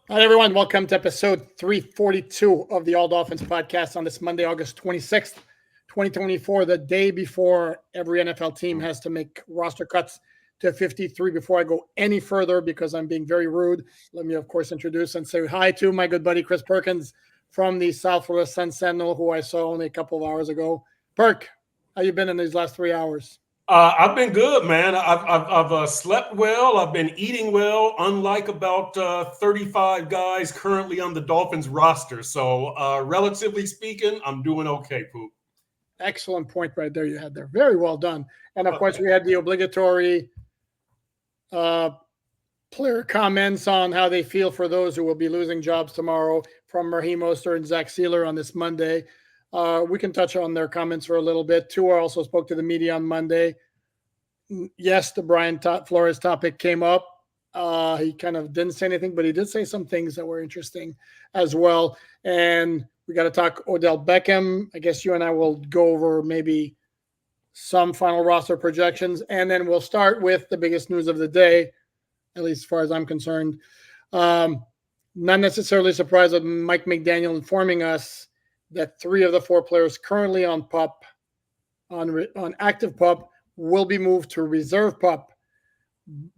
Hi, everyone. Welcome to episode 342 of the All Dolphins podcast on this Monday, August 26th, 2024, the day before every NFL team has to make roster cuts to 53. Before I go any further, because I'm being very rude, let me, of course, introduce and say hi to my good buddy, Chris Perkins from the South Florida Sun Sentinel, who I saw only a couple of hours ago. Perk, how you been in these last 3 hours? I've been good, man. I've slept well. I've been eating well, unlike about 35 guys currently on the Dolphins roster. So, relatively speaking, I'm doing okay, Poop. Excellent point right there you had there. Very well done. And, of course, we had the obligatory uh, player comments on how they feel for those who will be losing jobs tomorrow from Raheem Mostert and Zach Sealer on this Monday. We can touch on their comments for a little bit. Tua also spoke to the media on Monday. Yes, the Flores topic came up. He kind of didn't say anything, but he did say some things that were interesting as well. And we got to talk Odell Beckham. I guess you and I will go over maybe some final roster projections, and then we'll start with the biggest news of the day, at least as far as I'm concerned. Not necessarily surprised with Mike McDaniel informing us that 3 of the 4 players currently on PUP, on active PUP, will be moved to reserve PUP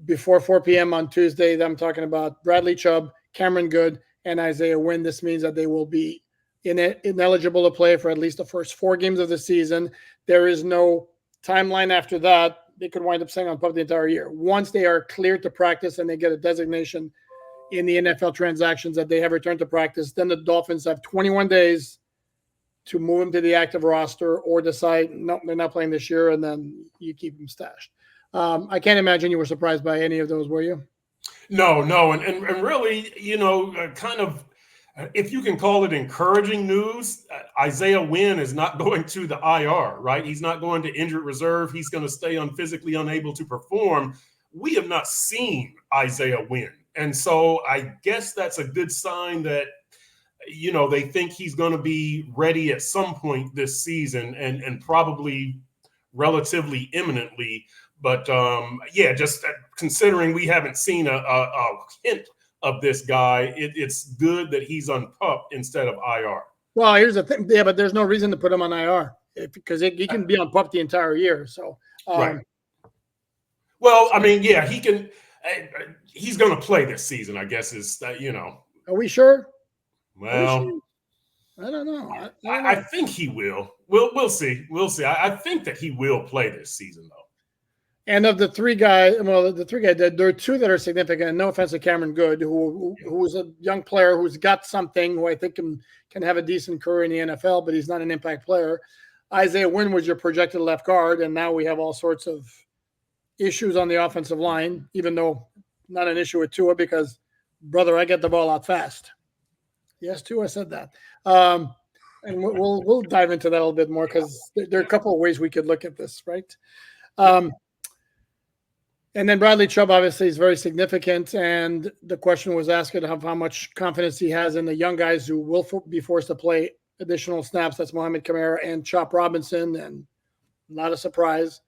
before 4 p.m. on Tuesday. I'm talking about Bradley Chubb, Cameron Good, and Isaiah Wynn. This means that they will be ineligible to play for at least the first 4 games of the season. There is no timeline after that. They could wind up staying on PUP the entire year. Once they are cleared to practice and they get a designation in the NFL transactions that they have returned to practice, then the Dolphins have 21 days to move them to the active roster or decide, no, they're not playing this year, and then you keep them stashed. I can't imagine you were surprised by any of those, were you? No. And really, kind of, if you can call it encouraging news, Isaiah Wynn is not going to the IR, right? He's not going to injured reserve. He's going to stay physically unable to perform. We have not seen Isaiah Wynn. And so I guess that's a good sign that, they think he's going to be ready at some point this season and probably relatively imminently. But just considering we haven't seen a hint of this guy, it's good that he's on PUP instead of IR. Well, here's the thing. Yeah, but there's no reason to put him on IR because he can be on PUP the entire year. So, right. Well, I mean, yeah, he can. He's going to play this season, I guess. Are we sure? Well, I don't know. I think he will. We'll see. We'll see. I think that he will play this season, though. And of the 3 guys, there are 2 that are significant. No offense to Cameron Good, who's a young player who's got something, who I think can have a decent career in the NFL, but he's not an impact player. Isaiah Wynn was your projected left guard, and now we have all sorts of issues on the offensive line, even though not an issue with Tua because, brother, I get the ball out fast. Yes, Tua said that. And we'll dive into that a little bit more because there are a couple of ways we could look at this, right? And then Bradley Chubb obviously is very significant, and the question was asked of how much confidence he has in the young guys who will be forced to play additional snaps. That's Mohamed Kamara and Chop Robinson, and not a surprise.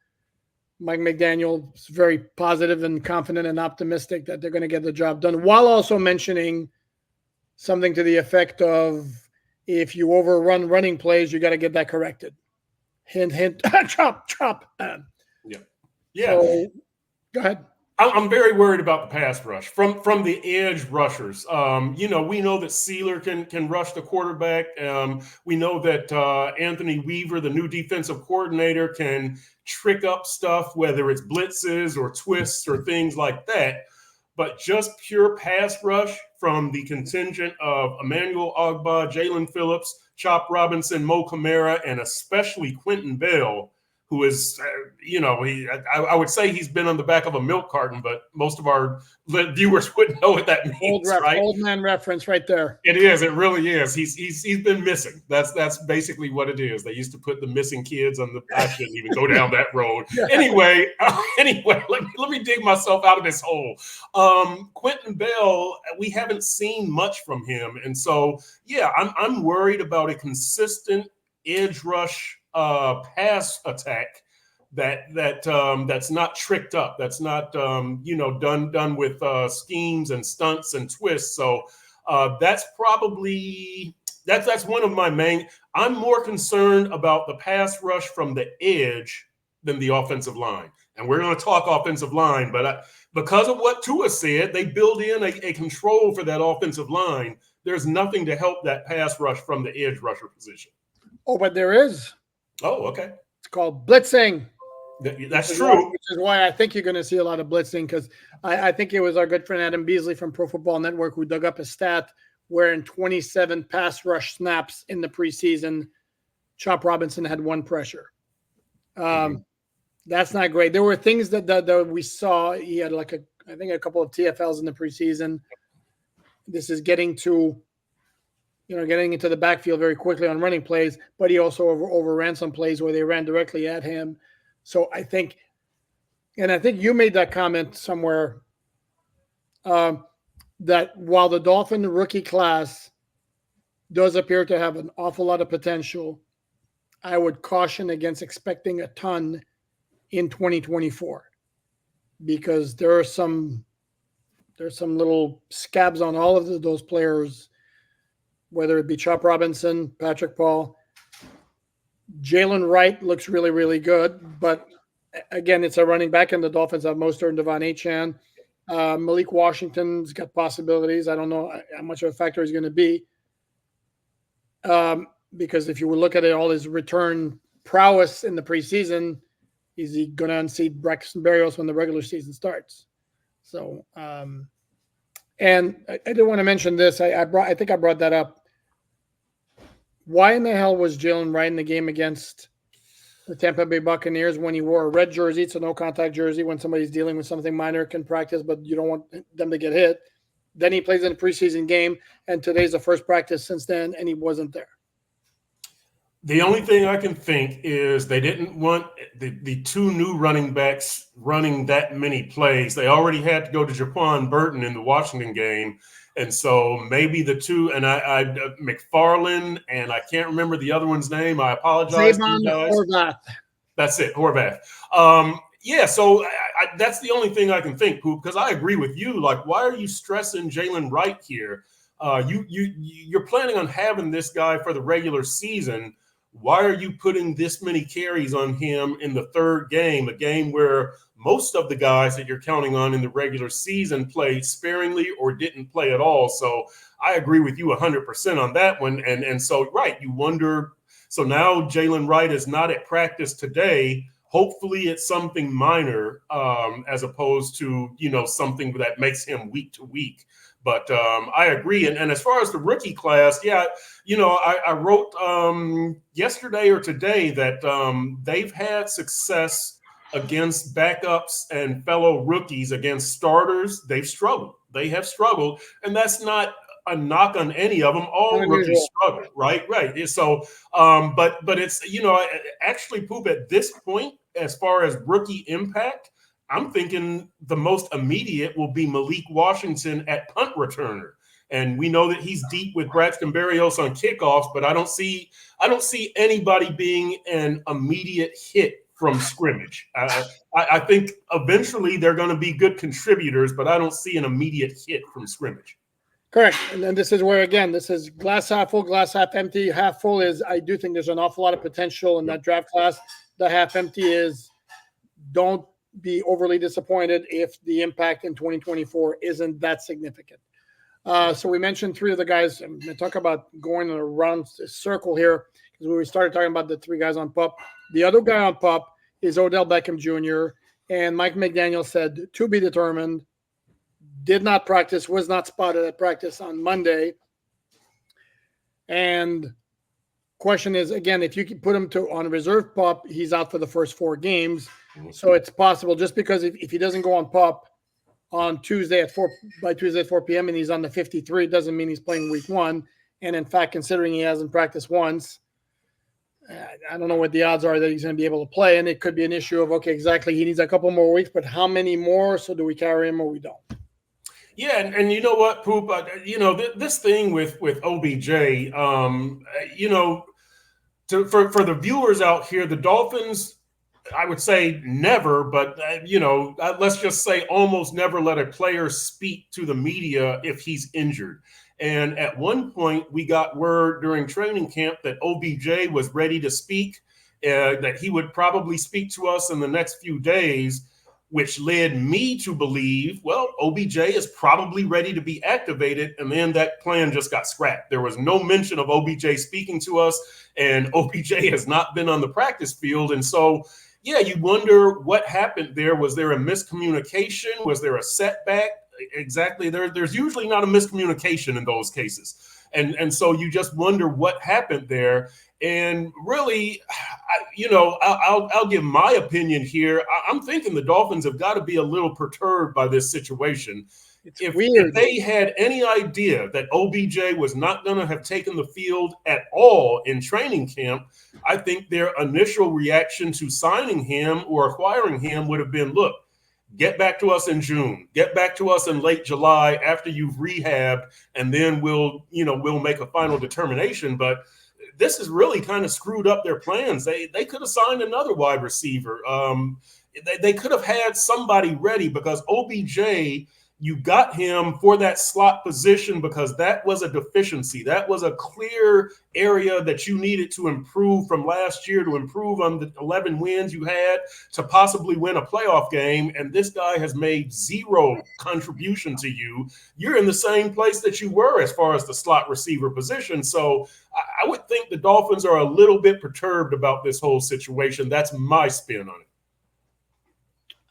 Mike McDaniel is very positive and confident and optimistic that they're going to get the job done, while also mentioning something to the effect of, if you overrun running plays, you got to get that corrected. Hint, hint, chop. Yeah. So, go ahead. I'm very worried about the pass rush from the edge rushers. We know that Sealer can rush the quarterback. We know that Anthony Weaver, the new defensive coordinator, can trick up stuff, whether it's blitzes or twists or things like that. But just pure pass rush from the contingent of Emmanuel Ogbah, Jalen Phillips, Chop Robinson, Mo Kamara, and especially Quentin Bell, who is, I would say he's been on the back of a milk carton, but most of our viewers wouldn't know what that means, right? Old man reference right there. It is. It really is. He's been missing. That's basically what it is. They used to put the missing kids on the. I shouldn't even go down that road. Anyway, let me dig myself out of this hole. Quentin Bell, we haven't seen much from him, and so I'm worried about a consistent edge rush pass attack that's not tricked up, that's not done with schemes and stunts and twists. So That's probably that's one of my main. I'm more concerned about the pass rush from the edge than the offensive line. And we're going to talk offensive line, but because of what Tua said, they build in a control for that offensive line. There's nothing to help that pass rush from the edge rusher position. Oh, but there is. Oh, okay. It's called blitzing. That's true. Which is why I think you're going to see a lot of blitzing, because I think it was our good friend Adam Beasley from Pro Football Network who dug up a stat where in 27 pass rush snaps in the preseason, Chop Robinson had 1 pressure. That's not great. There were things that we saw. He had I think a couple of TFLs in the preseason. This is getting into the backfield very quickly on running plays, but he also overran some plays where they ran directly at him. So I think you made that comment somewhere that while the Dolphin rookie class does appear to have an awful lot of potential, I would caution against expecting a ton in 2024, because there's some little scabs on all of those players, whether it be Chop Robinson, Patrick Paul. Jalen Wright looks really, really good, but again, it's a running back, and the Dolphins have Mostert and Devon Achane. Malik Washington's got possibilities. I don't know how much of a factor he's going to be, because if you would look at it, all his return prowess in the preseason, is he going to unseat Braxton Berrios when the regular season starts? So, and I did want to mention this. I think I brought that up. Why in the hell was Jalen Wright in the game against the Tampa Bay Buccaneers when he wore a red jersey? It's a no-contact jersey when somebody's dealing with something minor, can practice, but you don't want them to get hit. Then he plays in a preseason game, and today's the first practice since then, and he wasn't there. The only thing I can think is they didn't want the 2 new running backs running that many plays. They already had to go to Jaquan Burton in the Washington game. And so maybe the 2, and I McFarland, and I can't remember the other one's name. I apologize. Horvath. That's it, Horvath. Yeah, so that's the only thing I can think, Poop, because I agree with you. Like, why are you stressing Jalen Wright here? You're planning on having this guy for the regular season. Why are you putting this many carries on him in the 3rd game, a game where most of the guys that you're counting on in the regular season played sparingly or didn't play at all? So I agree with you 100% on that one. And so, right, you wonder, so now Jalen Wright is not at practice today. Hopefully it's something minor as opposed to, something that makes him week to week. But I agree. And as far as the rookie class, yeah, I wrote yesterday or today that they've had success against backups and fellow rookies. Against starters, they've struggled. They have struggled. And that's not a knock on any of them. All rookies struggle, right? Right. So, but it's, actually, Poop, at this point, as far as rookie impact, I'm thinking the most immediate will be Malik Washington at punt returner. And we know that he's deep with Braxton Berrios on kickoffs, but I don't see anybody being an immediate hit from scrimmage. I think eventually they're going to be good contributors, but I don't see an immediate hit from scrimmage. Correct. And then this is where, again, this is glass half full, glass half empty. Half full is I do think there's an awful lot of potential in that draft class. The half empty is don't be overly disappointed if the impact in 2024 isn't that significant. So we mentioned 3 of the guys. I'm going to talk about going around the circle here, because we started talking about the 3 guys on PUP. The other guy on PUP is Odell Beckham Jr., and Mike McDaniel said to be determined, did not practice, was not spotted at practice on Monday. And question is, again, if you can put him on reserve PUP, he's out for the first 4 games. So it's possible, just because if he doesn't go on PUP on Tuesday at 4 p.m. and he's on the 53, it doesn't mean he's playing week 1. And in fact, considering he hasn't practiced once, I don't know what the odds are that he's going to be able to play. And it could be an issue of, okay, exactly, he needs a couple more weeks, but how many more? So do we carry him or we don't? Yeah, and you know what, Poop? This thing with OBJ, for the viewers out here, the Dolphins, I would say never, but, let's just say almost never let a player speak to the media if he's injured. And at one point, we got word during training camp that OBJ was ready to speak, that he would probably speak to us in the next few days, which led me to believe, well, OBJ is probably ready to be activated. And then that plan just got scrapped. There was no mention of OBJ speaking to us, and OBJ has not been on the practice field. And so, yeah, you wonder what happened there. Was there a miscommunication? Was there a setback? Exactly. There's usually not a miscommunication in those cases. And so you just wonder what happened there. And really, I'll give my opinion here. I'm thinking the Dolphins have got to be a little perturbed by this situation. If they had any idea that OBJ was not going to have taken the field at all in training camp, I think their initial reaction to signing him or acquiring him would have been, look, get back to us in June, get back to us in late July after you've rehabbed, and then we'll make a final determination. But this has really kind of screwed up their plans. They could have signed another wide receiver. They could have had somebody ready, because OBJ, you got him for that slot position because that was a deficiency. That was a clear area that you needed to improve from last year, to improve on the 11 wins you had, to possibly win a playoff game. And this guy has made zero contribution to you. You're in the same place that you were as far as the slot receiver position. So I would think the Dolphins are a little bit perturbed about this whole situation. That's my spin on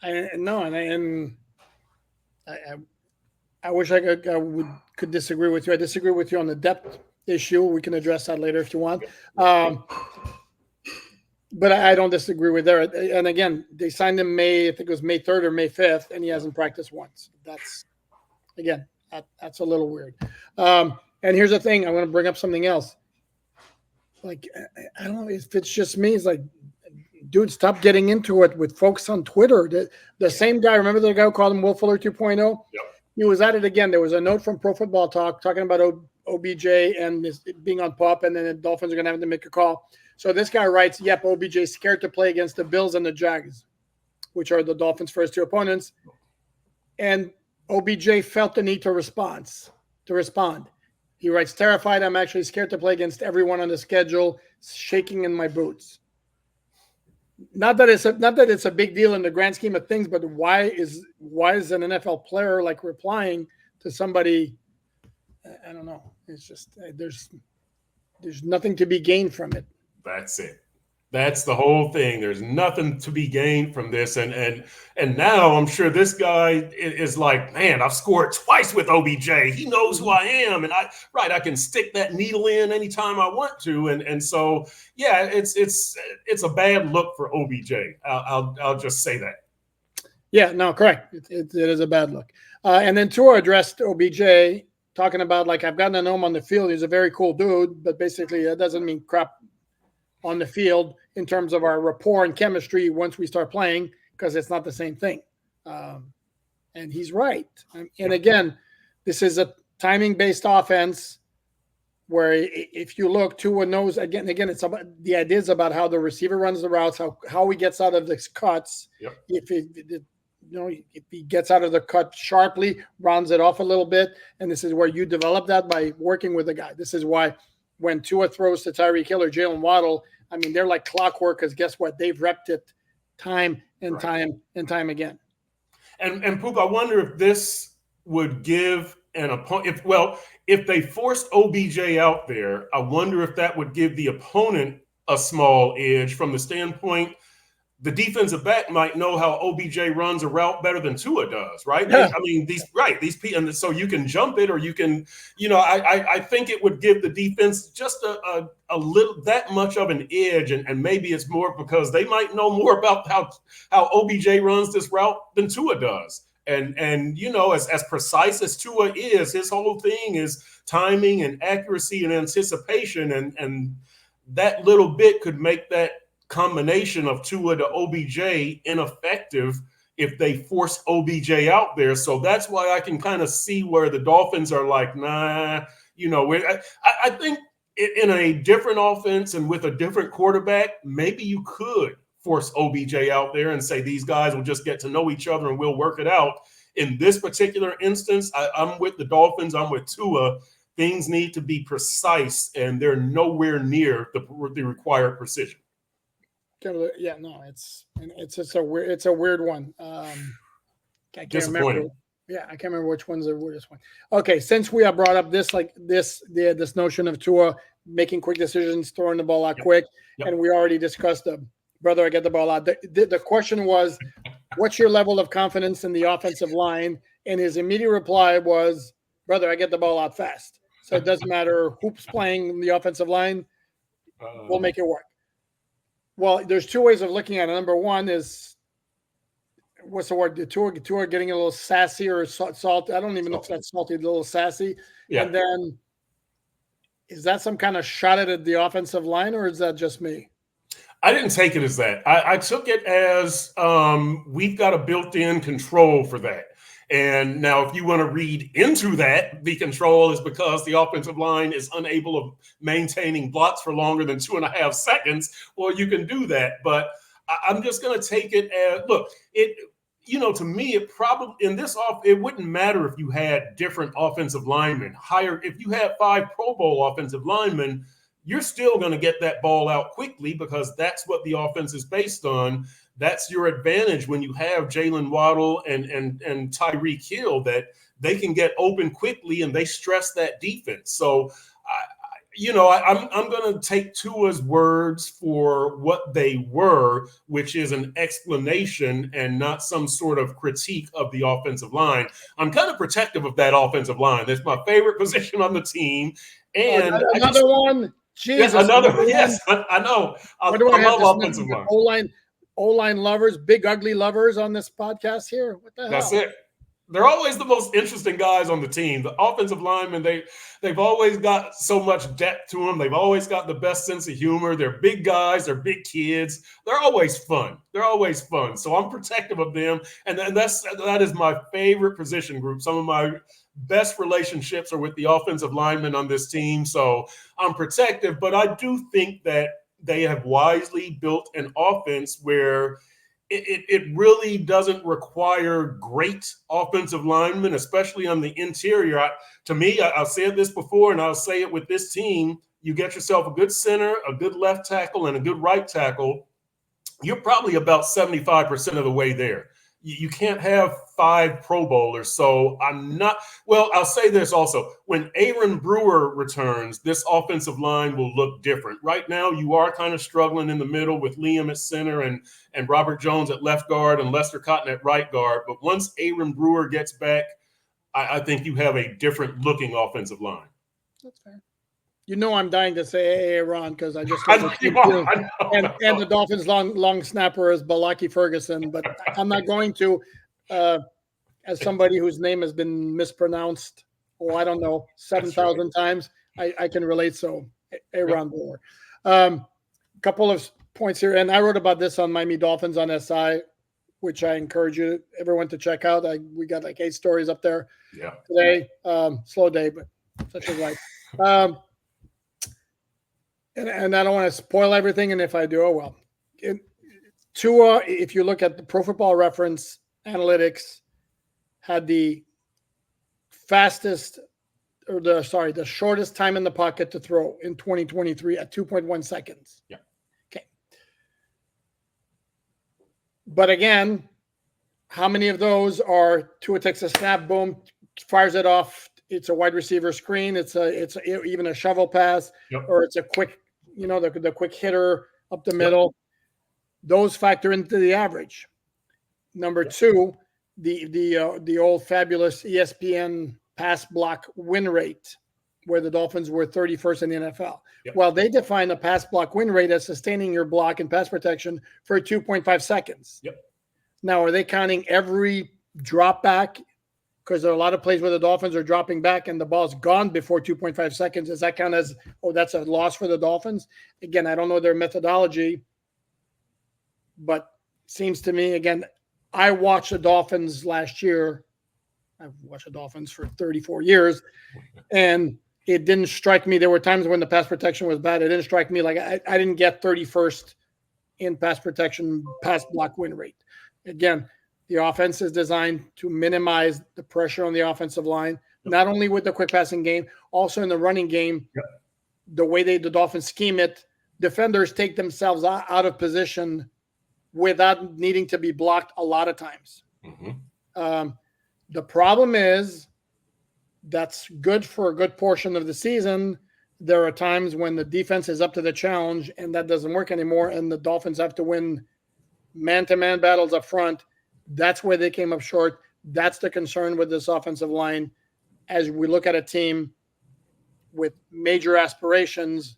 it. I wish I could disagree with you. I disagree with you on the depth issue. We can address that later if you want. But I don't disagree with that. And again, they signed him I think it was May 3rd or May 5th, and he hasn't practiced once. That's a little weird. And here's the thing. I want to bring up something else. Like, I don't know if it's just me. It's like, dude, stop getting into it with folks on Twitter. The same guy, remember the guy who called him Will Fuller 2.0? Yep. He was at it again. There was a note from Pro Football Talk talking about OBJ and this being on PUP, and then the Dolphins are going to have to make a call. So this guy writes, yep, OBJ is scared to play against the Bills and the Jags, which are the Dolphins' first two opponents. And OBJ felt the need to respond. He writes, terrified, I'm actually scared to play against everyone on the schedule, shaking in my boots. Not that it's a big deal in the grand scheme of things, but why is an NFL player like replying to somebody? I don't know. It's just there's nothing to be gained from it. That's it. That's the whole thing. There's nothing to be gained from this. And now I'm sure this guy is like, man, I've scored twice with OBJ. He knows who I am. And I can stick that needle in anytime I want to. And so, yeah, it's a bad look for OBJ. I'll just say that. Yeah, no, correct. It is a bad look. And then Tua addressed OBJ talking about, like, I've gotten to know him on the field. He's a very cool dude, but basically that doesn't mean crap on the field in terms of our rapport and chemistry once we start playing, because it's not the same thing. And he's right. And again, this is a timing-based offense where if you look, Tua knows, again, it's about the ideas about how the receiver runs the routes, how he gets out of the cuts. Yep. If he gets out of the cut sharply, rounds it off a little bit. And this is where you develop that by working with a guy. This is why when Tua throws to Tyreek Hill or Jalen Waddle, I mean, they're like clockwork, because guess what? They've repped it time and time and time again. And Poop, I wonder if this would give an opponent, if they forced OBJ out there, I wonder if that would give the opponent a small edge from the standpoint the defensive back might know how OBJ runs a route better than Tua does, right? Yeah. I mean, these people, and so you can jump it, or you can, I think it would give the defense just a little, that much of an edge, and maybe it's more because they might know more about how OBJ runs this route than Tua does. And as precise as Tua is, his whole thing is timing and accuracy and anticipation, and that little bit could make that combination of Tua to OBJ ineffective if they force OBJ out there. So that's why I can kind of see where the Dolphins are like, nah, I think in a different offense and with a different quarterback, maybe you could force OBJ out there and say these guys will just get to know each other and we'll work it out. In this particular instance, I'm with the Dolphins. I'm with Tua, things need to be precise, and they're nowhere near the required precision. Yeah, no, it's just a weird one. I can't remember. Yeah, I can't remember which one's the weirdest one. Okay, since we have brought up this this notion of Tua making quick decisions, throwing the ball out quick, and we already discussed brother, I get the ball out. The question was, what's your level of confidence in the offensive line? And his immediate reply was, brother, I get the ball out fast. So it doesn't matter who's playing in the offensive line, we'll make it work. Well, there's two ways of looking at it. Number one is, what's the word? The Tua getting a little sassy or salty. I don't even know if that's salty, a little sassy. Yeah. And then, is that some kind of shot at the offensive line, or is that just me? I didn't take it as that. I took it as we've got a built-in control for that. And now, if you want to read into that, the control is because the offensive line is unable of maintaining blocks for longer than 2.5 seconds. Well, you can do that, but I'm just going to take it as, look, to me, it probably it wouldn't matter if you had different offensive linemen. If you had 5 Pro Bowl offensive linemen, you're still going to get that ball out quickly because that's what the offense is based on. That's your advantage when you have Jalen Waddle and Tyreek Hill, that they can get open quickly and they stress that defense. So, I'm going to take Tua's words for what they were, which is an explanation and not some sort of critique of the offensive line. I'm kind of protective of that offensive line. That's my favorite position on the team. And another one. Jesus, yes, I know. I love offensive line. O-line lovers, big ugly lovers on this podcast here. What the hell? That's it. They're always the most interesting guys on the team. The offensive linemen, they've always got so much depth to them. They've always got the best sense of humor. They're big guys. They're big kids. They're always fun. So I'm protective of them. And that is my favorite position group. Some of my best relationships are with the offensive linemen on this team. So I'm protective, but I do think that they have wisely built an offense where it really doesn't require great offensive linemen, especially on the interior. To me, I've said this before, and I'll say it with this team. You get yourself a good center, a good left tackle, and a good right tackle. You're probably about 75% of the way there. You can't have 5 Pro Bowlers. So I'll say this also. When Aaron Brewer returns, this offensive line will look different. Right now, you are kind of struggling in the middle with Liam at center and Robert Jones at left guard and Lester Cotton at right guard. But once Aaron Brewer gets back, I think you have a different looking offensive line. That's fair. I'm dying to say Aaron because I just and the Dolphins' long snapper is Balaki Ferguson, but I'm not going to. As somebody whose name has been mispronounced, I don't know, 7,000 times, I can relate. So Aaron Brewer. Couple of points here, and I wrote about this on Miami Dolphins on SI, which I encourage everyone to check out. We got like 8 stories up there today. Slow day, but such is life. And I don't want to spoil everything. And if I do, Tua, if you look at the Pro Football Reference analytics, had the the shortest time in the pocket to throw in 2023 at 2.1 seconds. Yeah. Okay. But again, how many of those are Tua takes a snap, boom, fires it off? It's a wide receiver screen. It's even a shovel pass, or it's a quick, the quick hitter up the middle. Those factor into the average. Number 2, the old fabulous ESPN pass block win rate, where the Dolphins were 31st in the NFL. Well, they define a pass block win rate as sustaining your block and pass protection for 2.5 seconds. Now, are they counting every drop back? Because there are a lot of plays where the Dolphins are dropping back and the ball's gone before 2.5 seconds. Does that count as, that's a loss for the Dolphins? Again, I don't know their methodology, but seems to me, again, I watched the Dolphins last year. I've watched the Dolphins for 34 years, and it didn't strike me. There were times when the pass protection was bad. It didn't strike me like I didn't get 31st in pass protection, pass block win rate. Again, the offense is designed to minimize the pressure on the offensive line. not only with the quick passing game, also in the running game. Yep. The way the Dolphins scheme it, defenders take themselves out of position without needing to be blocked a lot of times. Mm-hmm. The problem is that's good for a good portion of the season. There are times when the defense is up to the challenge and that doesn't work anymore, and the Dolphins have to win man-to-man battles up front. That's where they came up short. That's the concern with this offensive line. As we look at a team with major aspirations,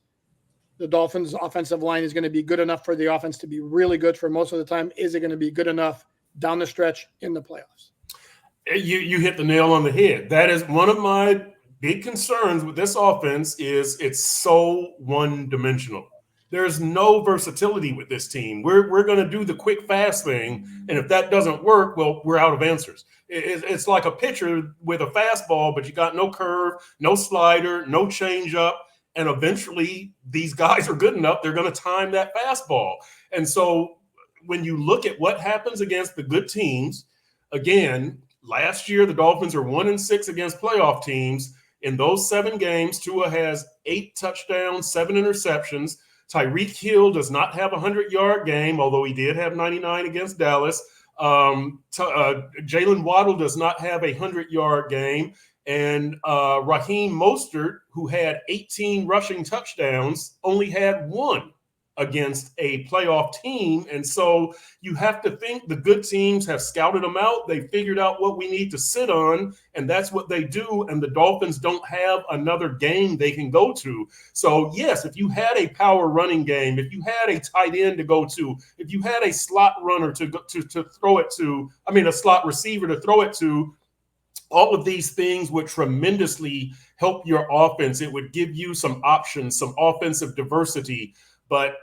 the Dolphins' offensive line is going to be good enough for the offense to be really good for most of the time. Is it going to be good enough down the stretch in the playoffs? You hit the nail on the head. That is one of my big concerns with this offense is it's so one-dimensional. There's no versatility with this team. We're going to do the quick, fast thing, and if that doesn't work, well, we're out of answers. It's like a pitcher with a fastball, but you got no curve, no slider, no changeup, and eventually these guys are good enough, they're going to time that fastball. And so when you look at what happens against the good teams, again, last year the Dolphins are 1-6 against playoff teams. In those 7 games, Tua has 8 touchdowns, 7 interceptions. Tyreek Hill does not have a 100-yard game, although he did have 99 against Dallas. Jalen Waddle does not have a 100-yard game. And Raheem Mostert, who had 18 rushing touchdowns, only had 1 against a playoff team. And so you have to think the good teams have scouted them out. They figured out what we need to sit on, and that's what they do. And the Dolphins don't have another game they can go to. So, yes, if you had a power running game, if you had a tight end to go to, if you had a slot runner to throw it to, a slot receiver to throw it to, all of these things would tremendously help your offense. It would give you some options, some offensive diversity. But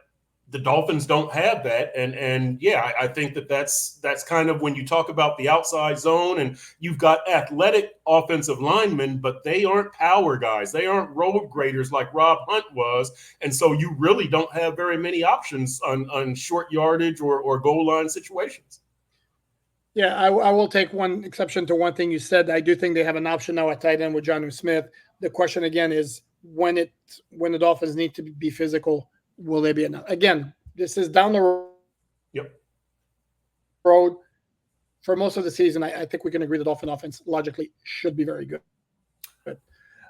the Dolphins don't have that. And yeah, I think that's kind of when you talk about the outside zone and you've got athletic offensive linemen, but they aren't power guys. They aren't road graders like Rob Hunt was. And so you really don't have very many options on short yardage or goal line situations. Yeah, I will take one exception to one thing you said. I do think they have an option now at tight end with Jonnu Smith. The question again is when the Dolphins need to be physical, will they be enough? Again, this is down the road. For most of the season, I think we can agree the Dolphin offense logically should be very good. But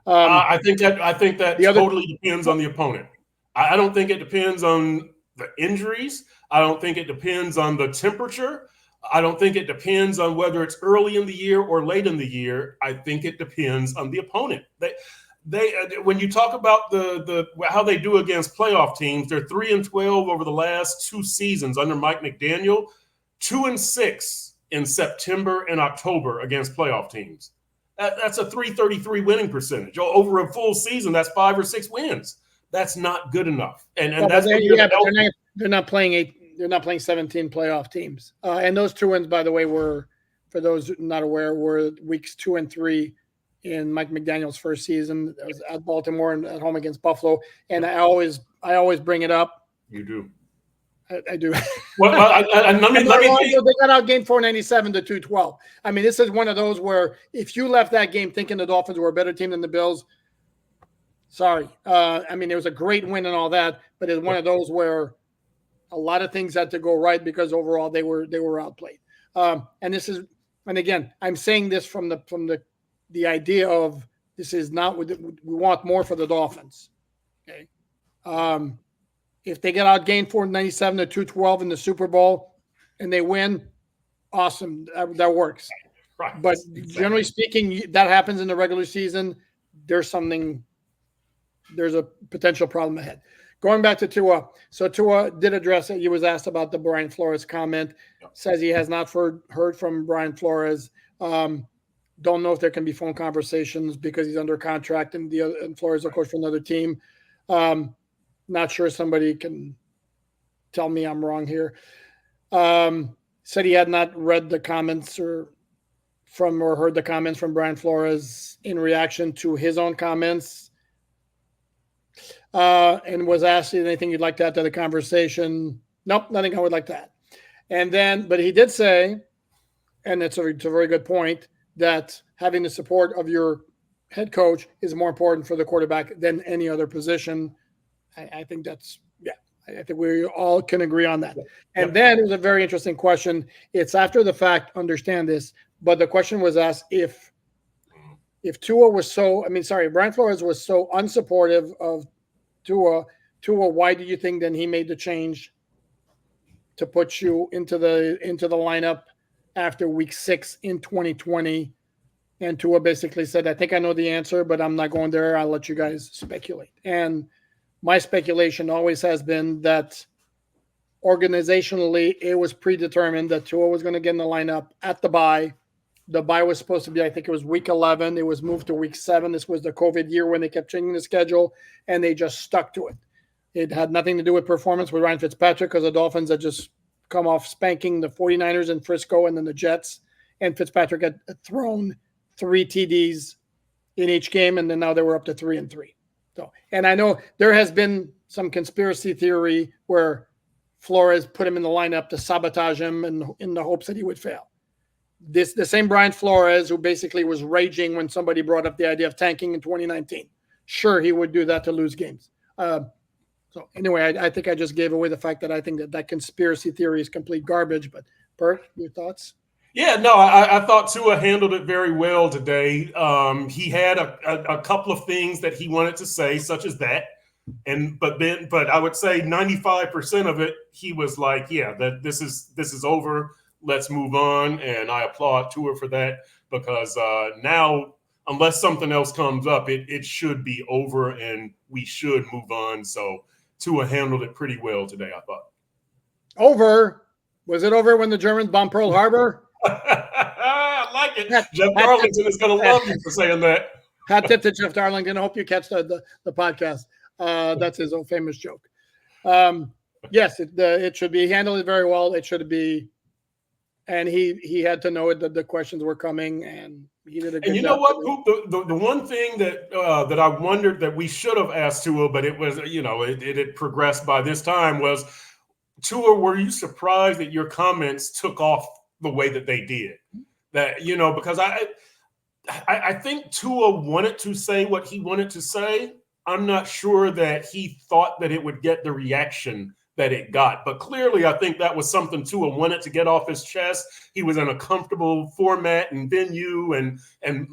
I think that totally depends on the opponent. I don't think it depends on the injuries. I don't think it depends on the temperature. I don't think it depends on whether it's early in the year or late in the year. I think it depends on the opponent. They when you talk about the how they do against playoff teams, they're 3-12 over the last 2 seasons under Mike McDaniel, 2-6 in September and October against playoff teams. That's a .333 winning percentage over a full season. That's 5 or 6 wins. That's not good enough. And that's they're not playing 17 playoff teams. And those 2 wins, by the way, were, for those not aware, were weeks 2 and 3 in Mike McDaniel's first season. That was at Baltimore and at home against Buffalo. And I always bring it up. You do. I do. Well, let me they got outgained 497 to 212. I mean, this is one of those where if you left that game thinking the Dolphins were a better team than the Bills, sorry. It was a great win and all that, but it's one of those where a lot of things had to go right because overall they were outplayed. And again, I'm saying this from the idea of this is not what we want more for the Dolphins. Okay. If they get outgained 497 to 212 in the Super Bowl and they win, awesome. That works. Right. But generally speaking, that happens in the regular season. There's a potential problem ahead. Going back to Tua. So Tua did address it. He was asked about the Brian Flores comment. Says he has not heard from Brian Flores. Don't know if there can be phone conversations because he's under contract and Flores, of course, for another team. Not sure somebody can tell me I'm wrong here. Said he had not read the comments or heard the comments from Brian Flores in reaction to his own comments. And was asked anything you'd like to add to the conversation. Nope, nothing I would like to add. But he did say, and it's a very good point, that having the support of your head coach is more important for the quarterback than any other position. I think that's, yeah, I think we all can agree on that. And then it was a very interesting question. It's after the fact, understand this, but the question was asked if Tua was so, Brian Flores was so unsupportive of Tua, why do you think then he made the change to put you into the lineup after week 6 in 2020? And Tua basically said, I think I know the answer, but I'm not going there. I'll let you guys speculate. And my speculation always has been that organizationally, it was predetermined that Tua was going to get in the lineup at the bye. The bye was supposed to be, I think it was week 11. It was moved to week 7. This was the COVID year when they kept changing the schedule, and they just stuck to it. It had nothing to do with performance with Ryan Fitzpatrick because the Dolphins had just come off spanking the 49ers in Frisco and then the Jets. And Fitzpatrick had thrown 3 TDs in each game, and then now they were up to 3-3. So, and I know there has been some conspiracy theory where Flores put him in the lineup to sabotage him in the hopes that he would fail. The same Brian Flores who basically was raging when somebody brought up the idea of tanking in 2019. Sure, he would do that to lose games. So anyway, I think I just gave away the fact that I think that conspiracy theory is complete garbage. But Bert, your thoughts? Yeah, no, I thought Tua handled it very well today. He had a couple of things that he wanted to say, such as that. But I would say 95% of it, he was like, yeah, that this is over. Let's move on. And I applaud Tua for that because now, unless something else comes up, it should be over and we should move on. So Tua handled it pretty well today, I thought. Over? Was it over when the Germans bombed Pearl Harbor? I like it. Jeff Darlington is going to love you for saying that. Hat tip to Jeff Darlington. I hope you catch the podcast. That's his own famous joke. Yes, it should be handled very well. It should be, and he had to know it that the questions were coming, and he did a good job. And you know what? The one thing that that I wondered that we should have asked Tua, but it was it had progressed by this time was, Tua, were you surprised that your comments took off the way that they did? That because I think Tua wanted to say what he wanted to say. I'm not sure that he thought that it would get the reaction that it got. But clearly, I think that was something Tua wanted to get off his chest. He was in a comfortable format and venue, and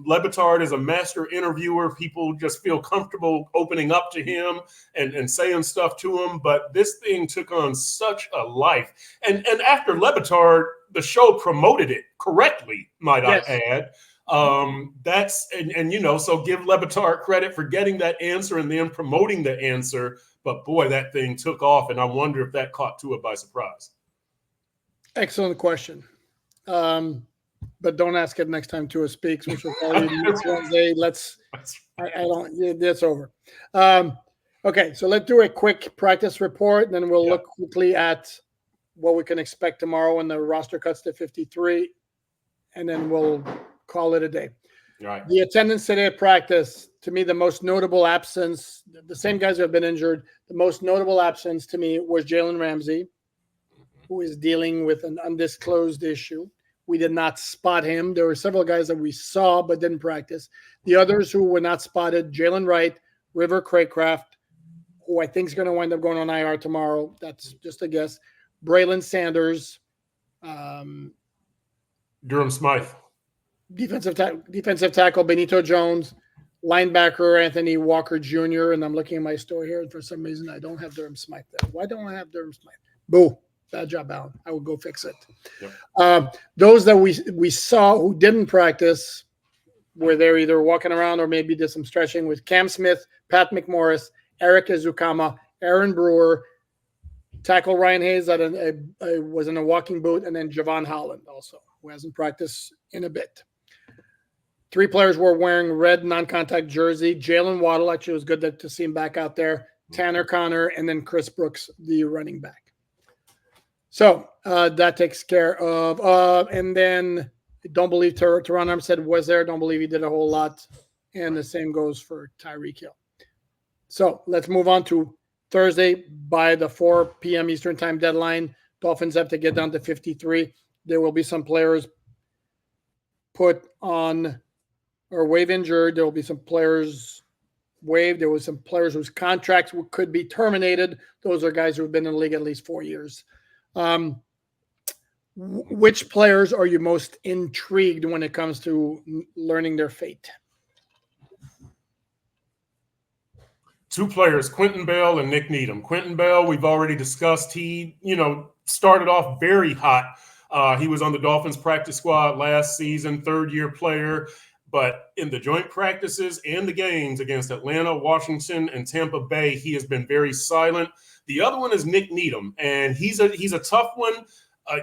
Le Batard is a master interviewer. People just feel comfortable opening up to him and saying stuff to him. But this thing took on such a life. And after Le Batard, the show promoted it correctly, might I add. So give Le Batard credit for getting that answer and then promoting the answer. But boy, that thing took off, and I wonder if that caught Tua by surprise. Excellent question. But don't ask it next time Tua speaks, which will probably be next Wednesday. That's over. Okay, so let's do a quick practice report, and then we'll look quickly at what we can expect tomorrow when the roster cuts to 53, and then we'll call it a day. Right. The attendance today at practice, to me, the most notable absence, the same guys who have been injured, the most notable absence to me was Jalen Ramsey, who is dealing with an undisclosed issue. We did not spot him. There were several guys that we saw but didn't practice. The others who were not spotted, Jalen Wright, River Craycraft, who I think is going to wind up going on IR tomorrow. That's just a guess. Braylon Sanders. Durham Smythe. Defensive tackle Benito Jones, linebacker Anthony Walker Jr. And I'm looking at my store here, and for some reason I don't have Durham Smythe there. Why don't I have Durham Smythe? Boo! Bad job, Alan. I will go fix it. Yep. Those that we saw who didn't practice were they're either walking around or maybe did some stretching with Cam Smith, Pat McMorris, Eric Azukama, Aaron Brewer, tackle Ryan Hayes that was in a walking boot, and then Javon Holland also, who hasn't practiced in a bit. 3 players were wearing red non-contact jersey. Jalen Waddle, actually, it was good to see him back out there. Tanner Connor, and then Chris Brooks, the running back. So that takes care of. And then don't believe Teron Armstead was there. Don't believe he did a whole lot. And the same goes for Tyreek Hill. So let's move on to Thursday. By the 4 p.m. Eastern time deadline, Dolphins have to get down to 53. There will be some players put on or waive injured. There will be some players waived. There was some players whose contracts could be terminated. Those are guys who have been in the league at least 4 years. Which players are you most intrigued when it comes to learning their fate? Two players, Quentin Bell and Nick Needham. Quentin Bell, we've already discussed. He, started off very hot. He was on the Dolphins practice squad last season, third-year player. But in the joint practices and the games against Atlanta, Washington, and Tampa Bay, he has been very silent. The other one is Nick Needham, and he's a tough one.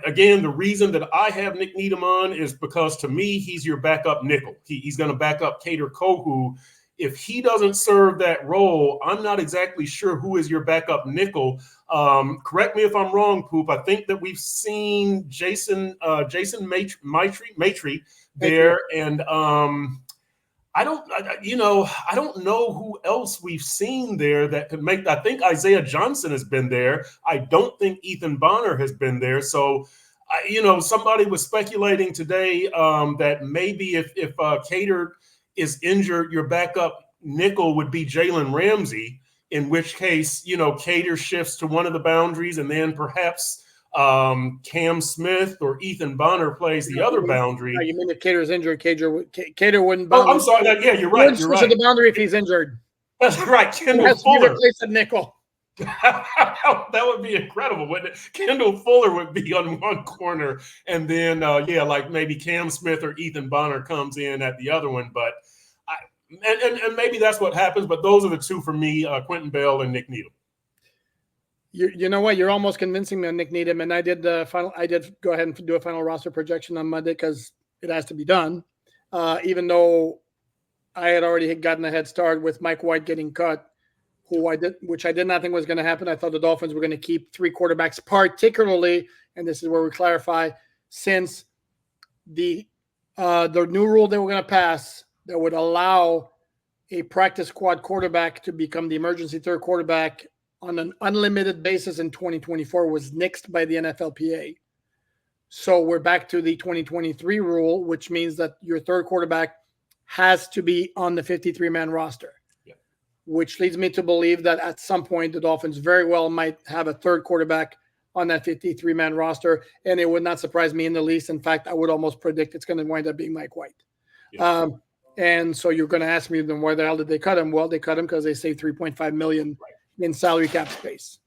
Again, the reason that I have Nick Needham on is because, to me, he's your backup nickel. He's going to back up Kader Kohu. If he doesn't serve that role, I'm not exactly sure who is your backup nickel. Correct me if I'm wrong, Poop. I think that we've seen Jason Maitre there, and I don't know who else we've seen there that could make. I think Isaiah Johnson has been there. I don't think Ethan Bonner has been there. So, somebody was speculating today that maybe if Kader is injured, your backup nickel would be Jalen Ramsey, in which case, Kader shifts to one of the boundaries, and then perhaps Cam Smith or Ethan Bonner plays the other boundary. You mean if Cater's injured, Cater wouldn't bound? Oh, I'm sorry. Yeah, you're right. You're right. The boundary if he's injured. That's right. Kendall Fuller. Place a nickel. That would be incredible, wouldn't it? Kendall Fuller would be on one corner, and then like maybe Cam Smith or Ethan Bonner comes in at the other one. But and maybe that's what happens. But those are the two for me: Quentin Bell and Nick Needham. You know what? You're almost convincing me on Nick Needham, and I did go ahead and do a final roster projection on Monday because it has to be done. Even though I had already gotten a head start with Mike White getting cut, which I did not think was going to happen. I thought the Dolphins were going to keep three quarterbacks, particularly, and this is where we clarify, since the new rule they were going to pass that would allow a practice squad quarterback to become the emergency third quarterback on an unlimited basis in 2024 was nixed by the NFLPA. So we're back to the 2023 rule, which means that your third quarterback has to be on the 53-man roster. Which leads me to believe that at some point the Dolphins very well might have a third quarterback on that 53-man roster, and it would not surprise me in the least. In fact, I would almost predict it's going to wind up being Mike White. Yeah. And so you're going to ask me, then why the hell did they cut him? Well, they cut him because they saved $3.5 million in salary cap space,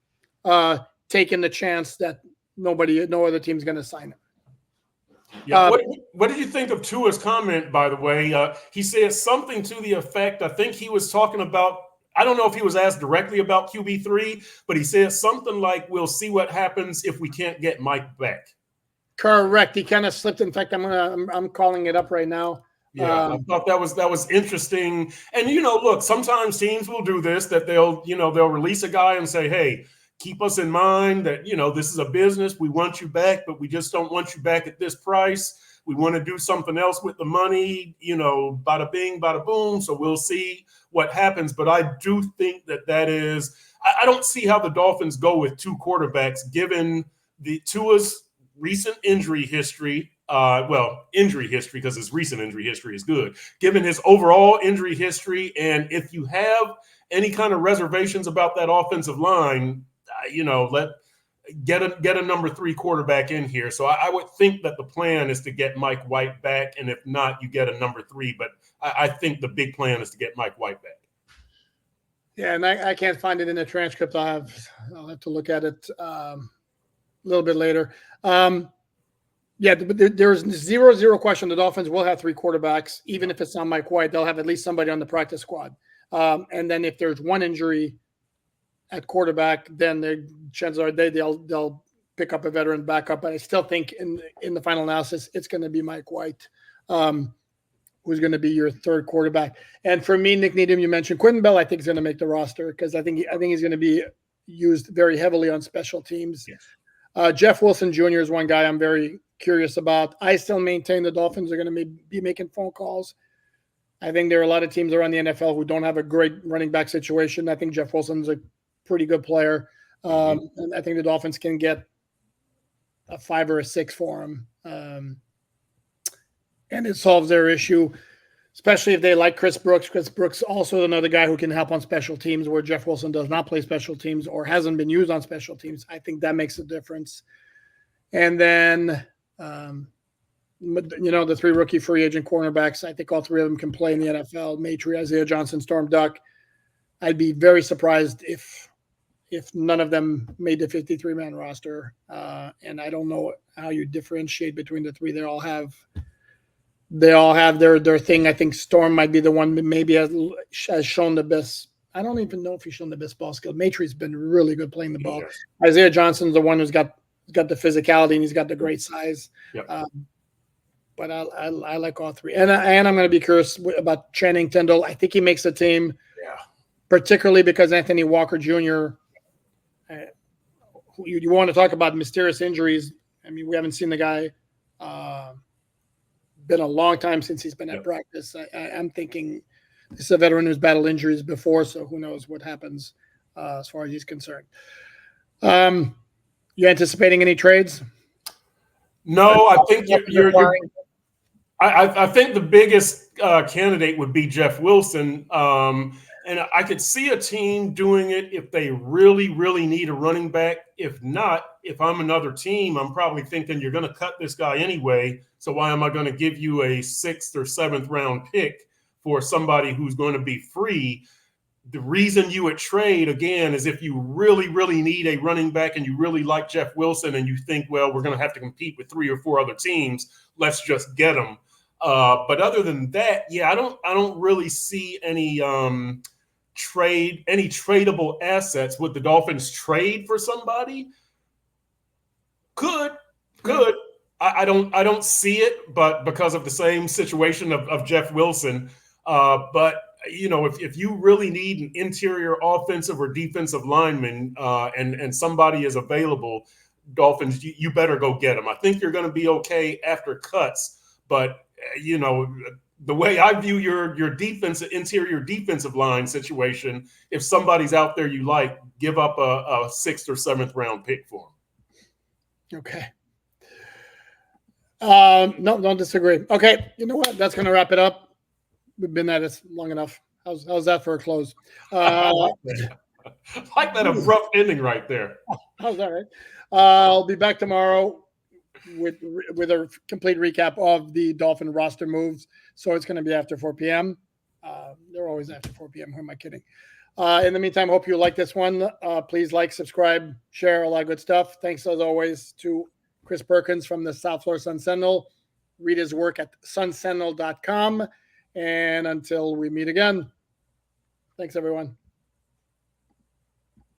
taking the chance that no other team's going to sign him. Yeah. What did you think of Tua's comment, by the way? He said something to the effect, I think he was talking about, I don't know if he was asked directly about QB3, but he said something like, we'll see what happens if we can't get Mike back. Correct. He kind of slipped. In fact, I'm calling it up right now. Yeah, I thought that was interesting. And, look, sometimes teams will do this, that they'll release a guy and say, hey, keep us in mind that, this is a business. We want you back, but we just don't want you back at this price. We want to do something else with the money, bada bing, bada boom. So we'll see what happens. But I do think that is – I don't see how the Dolphins go with two quarterbacks given the Tua's recent injury history. Injury history, because his recent injury history is good. Given his overall injury history, and if you have any kind of reservations about that offensive line, get a number 3 quarterback in here. So I would think that the plan is to get Mike White back, and if not, you get a number 3. But I think the big plan is to get Mike White back. Yeah, and I can't find it in the transcript. I'll have to look at it a little bit later. Yeah, but there's 0 question. The Dolphins will have 3 quarterbacks, even if it's not Mike White. They'll have at least somebody on the practice squad. And then if there's one injury at quarterback, then the chances are they'll pick up a veteran backup. But I still think in the final analysis, it's going to be Mike White, who's going to be your third quarterback. And for me, Nick Needham, you mentioned Quentin Bell. I think is going to make the roster because I think he's going to be used very heavily on special teams. Yes. Jeff Wilson Jr. is one guy I'm very curious about. I still maintain the Dolphins are going to be making phone calls. I think there are a lot of teams around the NFL who don't have a great running back situation. I think Jeff Wilson's a pretty good player. And I think the Dolphins can get a 5 or a 6 for him. And it solves their issue. especially if they like Chris Brooks. Chris Brooks also another guy who can help on special teams where Jeff Wilson does not play special teams or hasn't been used on special teams. I think that makes a difference. And then, the 3 rookie free agent cornerbacks, I think all 3 of them can play in the NFL. Maitre, Isaiah Johnson, Storm Duck. I'd be very surprised if none of them made the 53-man roster. And I don't know how you differentiate between the 3. They all have their thing. I think Storm might be the one that maybe has shown the best. I don't even know if he's shown the best ball skill. Maitri's been really good playing the ball. Yes. Isaiah Johnson's the one who's got the physicality and he's got the great size. Yep. But I like all 3. And I'm going to be curious about Channing Tindall. I think he makes the team. Yeah. Particularly because Anthony Walker Jr. You want to talk about mysterious injuries. I mean, we haven't seen the guy. Been a long time since he's been at practice. I'm thinking this is a veteran who's battled injuries before, so who knows what happens as far as he's concerned. You anticipating any trades? No, I think I think the biggest candidate would be Jeff Wilson. And I could see a team doing it if they really, really need a running back. If not, if I'm another team, I'm probably thinking you're going to cut this guy anyway. So why am I going to give you a 6th or 7th round pick for somebody who's going to be free? The reason you would trade, again, is if you really, really need a running back and you really like Jeff Wilson and you think, well, we're going to have to compete with 3 or 4 other teams. Let's just get him. But other than that, yeah, I don't really see any tradable assets. Would the Dolphins trade for somebody? Could. I don't see it, but because of the same situation of Jeff Wilson. But if you really need an interior offensive or defensive lineman and somebody is available, Dolphins, you better go get them. I think you're going to be okay after cuts, but the way I view your interior defensive line situation, if somebody's out there you like, give up a 6th or 7th round pick for them. Okay. No, don't disagree. Okay, you know what? That's going to wrap it up. We've been at this long enough. How's that for a close? Like that abrupt ending right there. How's that, right? I'll be back tomorrow with a complete recap of the Dolphin roster moves. So it's going to be after 4 p.m. They're always after 4 p.m. Who am I kidding? In the meantime, hope you like this one. Please like, subscribe, share, all that good stuff. Thanks as always to Chris Perkins from the South Florida Sun Sentinel. Read his work at sunsentinel.com. And until we meet again, thanks everyone.